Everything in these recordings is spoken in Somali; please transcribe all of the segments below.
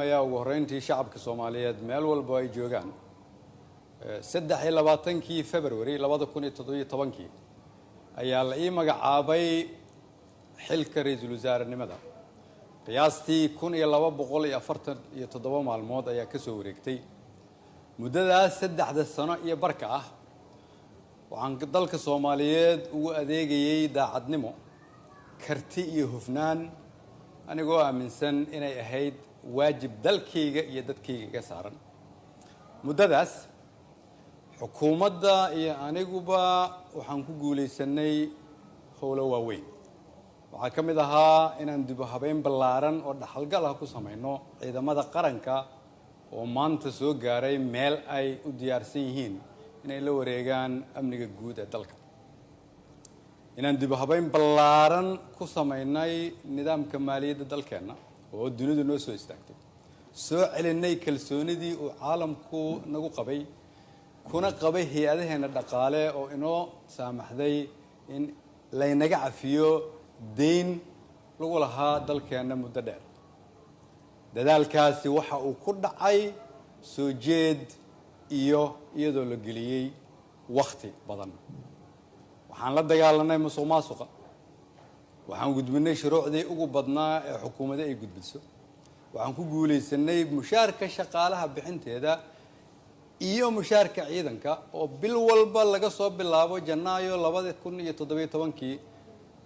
ayaa ugu horeyntii shacabka Soomaaliyeed meel walba ay joogaan 23 February 2017 ayaa la ii magacaabay xilka ra'iisul wasaarenimada qiyaastii 1247 maalmood ayaa ka soo wareegtay muddadaas 3 sano iyo barka ah waxaan dalka Soomaaliyeed ugu adeegayay daacadnimo karti iyo hufnaan anigoo aaminsan inay ahayd waajib dalkayga iyo dadkayga ka saaran muddadaas xukuumadda iyo aniguba waxaan ku guuleysanay howlo waaweyn waxaa ka mid ahaa inaan dib u habeyn ballaaran oo dhaxalgal ah ku samayno ciidamada qaranka oo maanta soo gaaray meel ay u diyaarsan yihiin inay la wareegaan amniga guud ee dalka inaan dib u habeyn ballaaran ku samaynay nidaamka maaliyadda dalkeena oo dunidu noo soo istaagtay soo celinay kalsoonidii uu caalamku nagu qabay kuna qabay hay'adaheena dhaqaale oo inoo saamaxday in laynaga cafiyo deyn lagu lahaa dalkeena muddo dheer dadaalkaasi waxa uu ku dhacay soo jeed iyadoo la geliyay waqti badan waxaan la dagaalanay musuqmaasuqa waxaan gudbinay shuruucdii ugu badnaa ee xukuumadda ay gudbiso waxaan ku guuleysanay mushaarka shaqaalaha bixinteeda iyo mushaarka ciidanka oo bil walba laga soo bilaabo Janaayo 2017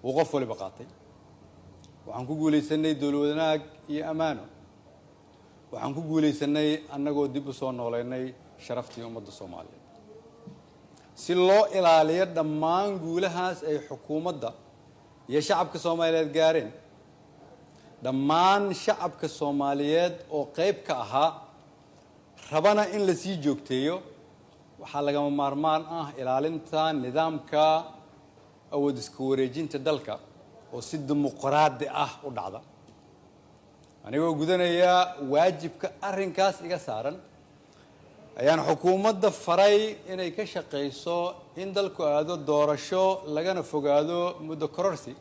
uu qof waliba qaatay waxaan ku guuleysanay dawlad wanaag iyo amaano waxaan ku guuleysanay annagoo dib u soo nooleynay sharaftii ummadda Soomaaliyeed si loo ilaaliyo dhammaan guulahaas ay xukuumadda iyo shacabka Soomaaliyeed gaareen dhammaan shacabka Soomaaliyeed oo qayb ka ahaa rabana in la sii joogteeyo waxaa lagama maarmaan ah ilaalinta nidaamka awood isku wareejinta dalka oo si dimuqraadi ah u dhacda anigoo gudanaya waajibka arrinkaas iga saaran ayaan xukuumadda faray inay ka shaqeyso in dalku aado doorasho lagana fogaado muddo kororsi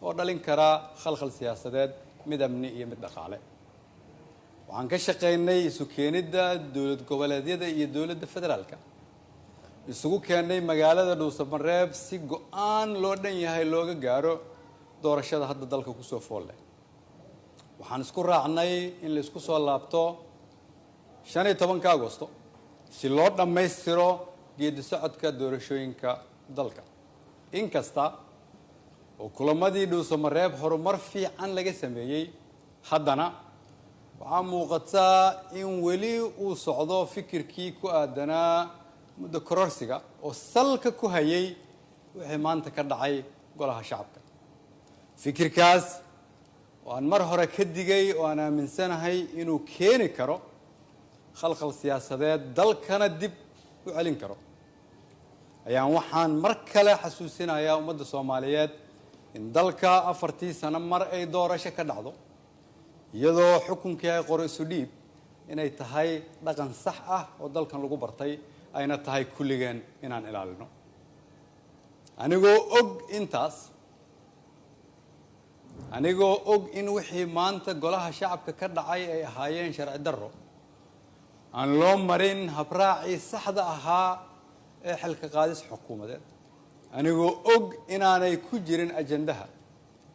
oo dhalin kara khalkhal siyaasadeed mid amni iyo mid dhaqaale waxaan ka shaqeynay isu keenidda dawlad goboleedyada iyo dawladda federaalka isugu keenay magaalada Dhuusamareeb si go'aan loo dhan yahay looga gaaro doorashada hadda dalka ku soo fool leh waxaan isku raacnay in la isku soo laabto 15 Agoosto si loo dhammaystiro geedi socodka doorashooyinka dalka inkasta oo kulamadii Dhuusamareeb horumar fiican laga sameeyay haddana waxaa muuqataa in weli uu socdo fikirkii ku aadanaa muddo kororsiga oo salka ku hayay wixii maanta ka dhacay golaha shacabka fikirkaas oo aan mar hore ka digay oo aan aaminsanahay inuu keeni karo khalkhal siyaasadeed dalkana dib u celin karo ayaan waxaan mar kale xasuusinayaa ummadda Soomaaliyeed in dalka 4 sano mar ay doorasho ka dhacdo iyadoo xukunkii ay qoro isu dhiib inay tahay dhaqan sax ah oo dalkan lagu bartay ayna tahay kulligeen inaan ilaalino anigoo og in wixii maanta golaha shacabka ka dhacay ay ahaayeen sharci darro aan loo marin habraacii saxda ahaa ee xilka qaadis xukuumadeed anigoo og inaanay ku jirin ajandaha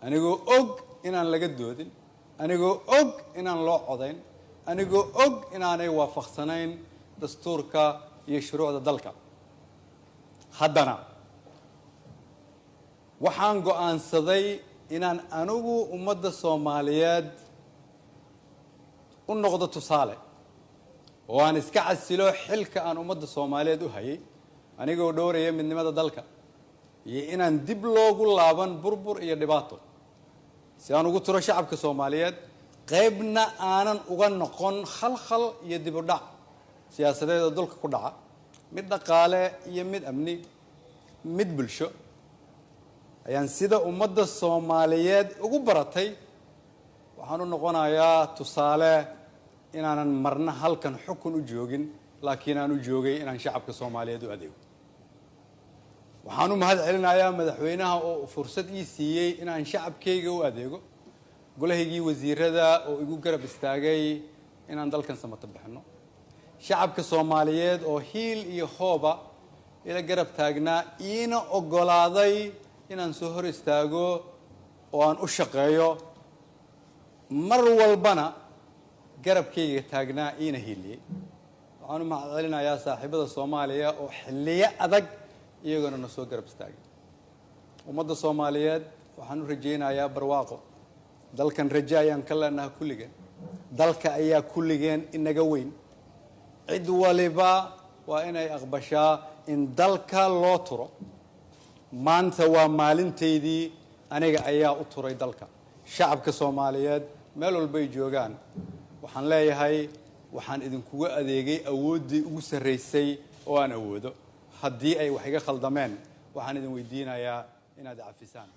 anigoo og inaan laga doodin anigoo og inaan loo codayn anigoo og inaanay waafaqsanayn dastuurka iyo shuruucda dalka haddana waxaan go'aansaday inaan anigu ummadda Soomaaliyeed u noqdo tusaale oo aan iska casilo xilka aan ummadda Soomaaliyeed u hayay anigoo dhowraya midnimada dalka iyo inaan dib loogu laaban burbur iyo dhibaato si aan ugu tiro shacabka Soomaaliyeed qaybna aanan uga noqon khalkhal iyo dib u dhac siyaasadeed oo dalka ku dhaca mid dhaqaale iyo mid amni mid bulsho ayaan sida ummadda Soomaaliyeed ugu baratay waxaan u noqonayaa tusaale inaanan marna halkan xukun u joogin laakiin aan u joogay inaan shacabka Soomaaliyeed u adeego waxaan u mahad celinayaa madaxweynaha oo fursad ii siiyay inaan shacabkayga u adeego golahaygii wasiirada oo igu garab istaagay inaan dalkan samata bixino shacabka Soomaaliyeed oo hiil iyo hooba ila garab taagnaa iina ogolaaday inaan soo hor istaago oo aan u shaqeeyo mar walbana garabkayga taagnaa iina hiiliyay waxaan u mahadcelinayaa saaxiibada Soomaaliya oo xilliyo adag iyaguna na soo garab istaagay ummadda Soomaaliyeed waxaan u rajaynayaa barwaaqo dalkan rajo ayaan ka leenahay kulligeen dalka ayaa kulligeen inaga weyn cid waliba waa inay aqbashaa in dalka loo turo maanta waa maalinteedii aniga ayaa u turay dalka shacabka Soomaaliyeed meel walba ay joogaan waxaan leeyahay waxaan idinkugu adeegay awooddii ugu sarreysay oo aan awoodo haddii ay wax iga khaldameen waxaan idin weydiinayaa inaad cafisaan